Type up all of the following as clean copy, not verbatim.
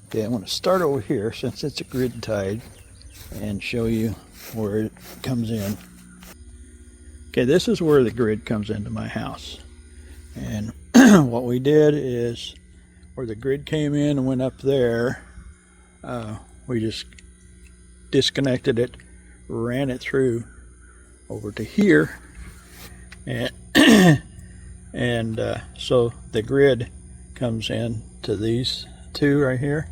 Okay, I'm going to start over here since it's a grid tied and show you where it comes in. Okay, this is where the grid comes into my house. And what we did is where the grid came in and went up there, we just disconnected it, ran it through over to here, and so the grid comes in to these two right here,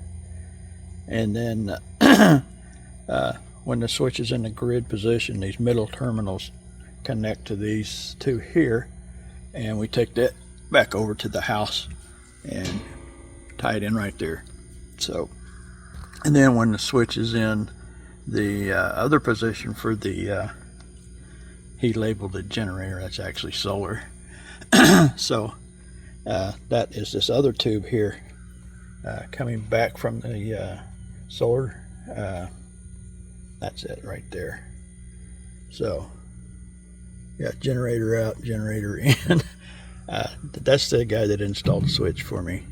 and then when the switch is in the grid position, these middle terminals connect to these two here, and we take that back over to the house and tie it in right there. So, and then when the switch is in the other position for the he labeled it generator, that's actually solar. So that is this other tube here coming back from the solar. That's it right there. So yeah, generator out, generator in. That's the guy that installed the switch for me.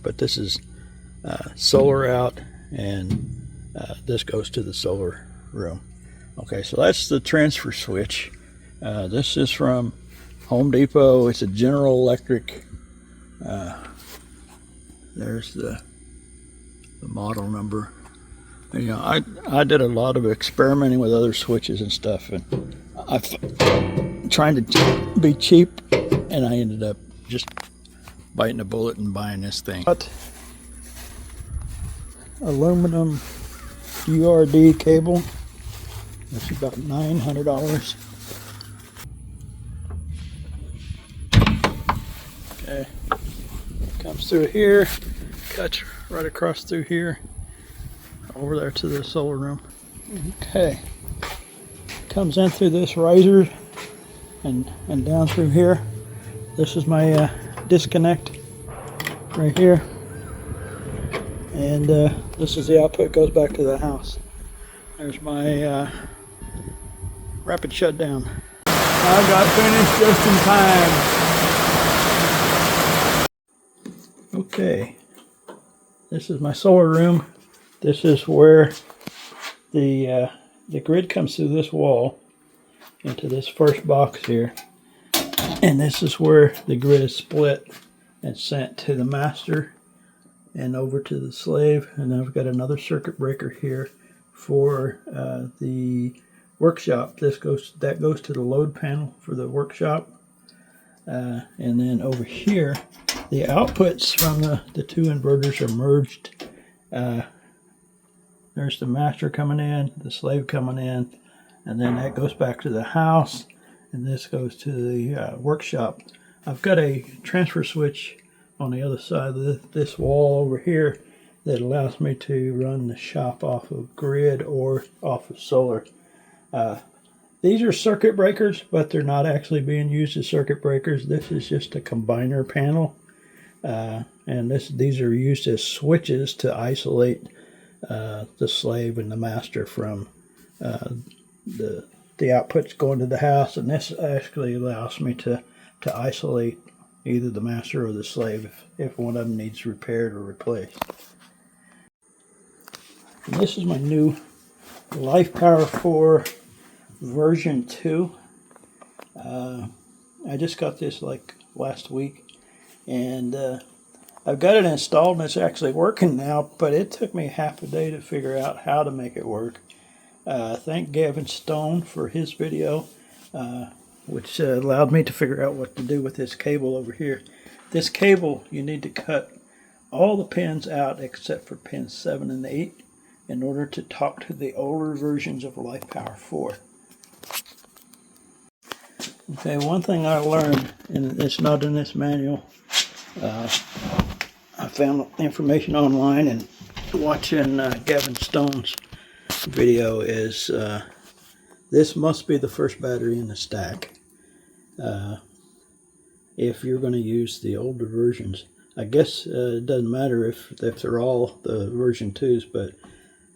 But this is solar out, and this goes to the solar room. Okay, so that's the transfer switch. This is from Home Depot. It's a General Electric. There's the model number. You know, I did a lot of experimenting with other switches and stuff, and I'm trying to be cheap, and I ended up just biting a bullet and buying this thing. But aluminum URD cable. It's about $900. Okay, comes through here, cuts right across through here, over there to the solar room. Okay, comes in through this riser and down through here. This is my disconnect right here, and this is the output. Goes back to the house. There's my rapid shutdown. I got finished just in time. Okay, this is my solar room. This is where the grid comes through this wall into this first box here, and this is where the grid is split and sent to the master and over to the slave. And I've got another circuit breaker here for the workshop. That goes to the load panel for the workshop, and then over here the outputs from the two inverters are merged. There's the master coming in, the slave coming in, and then that goes back to the house, and this goes to the workshop. I've got a transfer switch on the other side of this wall over here that allows me to run the shop off of grid or off of solar. These are circuit breakers, but they're not actually being used as circuit breakers. This is just a combiner panel, and these are used as switches to isolate the slave and the master from the outputs going to the house. And this actually allows me to isolate either the master or the slave if one of them needs repaired or replaced. And this is my new LifePower 4 version 2. I just got this like last week, and I've got it installed and it's actually working now, but it took me half a day to figure out how to make it work. Thank Gavin Stone for his video, which allowed me to figure out what to do with this cable over here. This cable, you need to cut all the pins out except for pins 7 and 8 in order to talk to the older versions of LifePower 4. Okay, one thing I learned, and it's not in this manual, I found information online and watching Gavin Stone's video, is this must be the first battery in the stack if you're going to use the older versions. I guess it doesn't matter if they're all the version 2s, but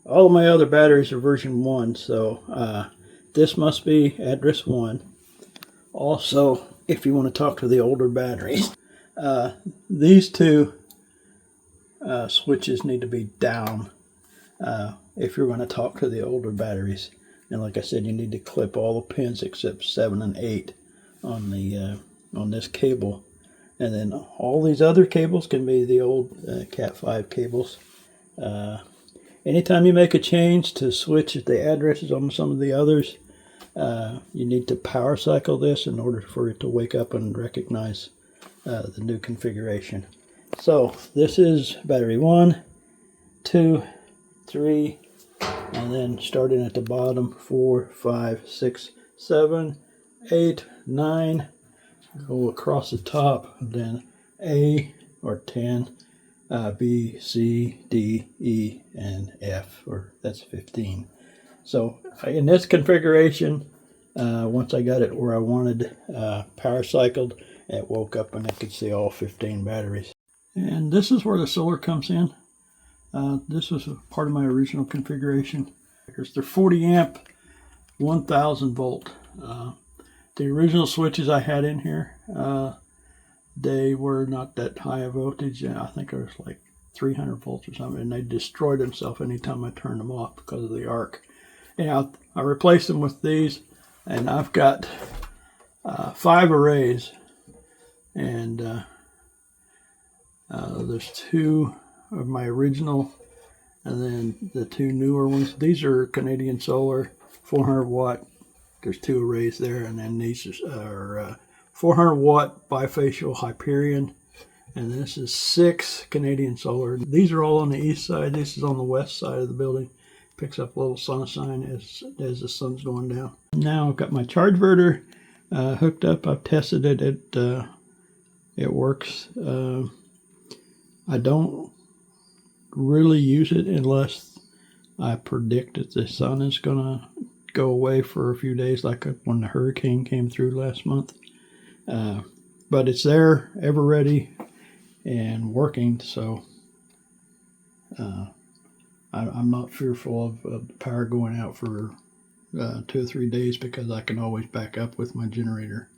all of my other batteries are version 1, so this must be address 1. Also, if you want to talk to the older batteries, these two switches need to be down if you're going to talk to the older batteries. And like I said, you need to clip all the pins except 7 and 8 on the on this cable. And then all these other cables can be the old Cat 5 cables. Anytime you make a change to switch the addresses on some of the others, you need to power cycle this in order for it to wake up and recognize the new configuration. So this is battery 1, 2, 3, and then starting at the bottom, 4, 5, 6, 7, 8, 9, go across the top, and then A or 10, B, C, D, E, and F, or that's 15. So in this configuration, once I got it where I wanted, power cycled, it woke up and I could see all 15 batteries. And this is where the solar comes in. This was a part of my original configuration. They're 40 amp, 1000 volt. The original switches I had in here, they were not that high a voltage. I think it was like 300 volts or something, and they destroyed themselves anytime I turned them off because of the arc. And I replaced them with these, and I've got 5 arrays, and there's 2 of my original, and then the 2 newer ones. These are Canadian Solar, 400 watt. There's 2 arrays there, and then these are 400 watt bifacial Hyperion, and this is 6 Canadian Solar. These are all on the east side. This is on the west side of the building. Picks up a little sunshine as the sun's going down. Now I've got my charge inverter hooked up. I've tested it. It works. I don't really use it unless I predict that the sun is gonna go away for a few days, like when the hurricane came through last month. But it's there, ever ready and working, so I'm not fearful of the power going out for 2 or 3 days, because I can always back up with my generator.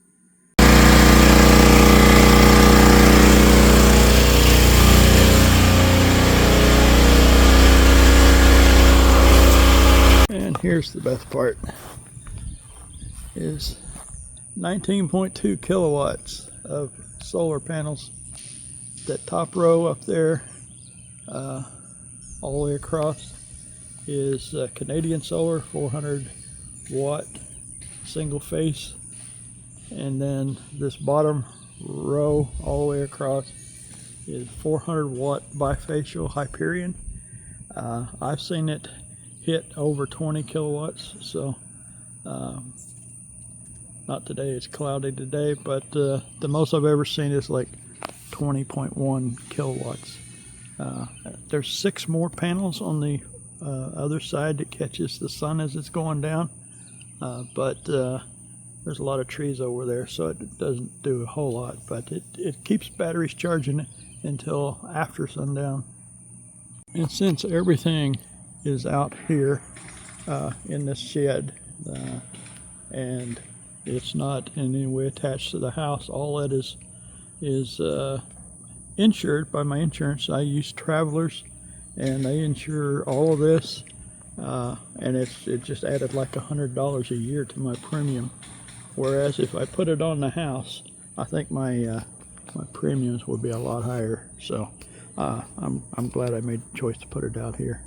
And here's the best part, is 19.2 kilowatts of solar panels. That top row up there, all the way across, is Canadian Solar, 400 watt single phase, and then this bottom row all the way across is 400 watt bifacial Hyperion. I've seen it hit over 20 kilowatts, so not today, it's cloudy today, but the most I've ever seen is like 20.1 kilowatts. There's 6 more panels on the other side that catches the sun as it's going down, but there's a lot of trees over there, so it doesn't do a whole lot, but it keeps batteries charging until after sundown. And since everything is out here in this shed, and it's not in any way attached to the house, all that is insured by my insurance. I use Travelers, and they insure all of this, and it just added like $100 a year to my premium. Whereas if I put it on the house, I think my premiums would be a lot higher. So I'm glad I made the choice to put it out here.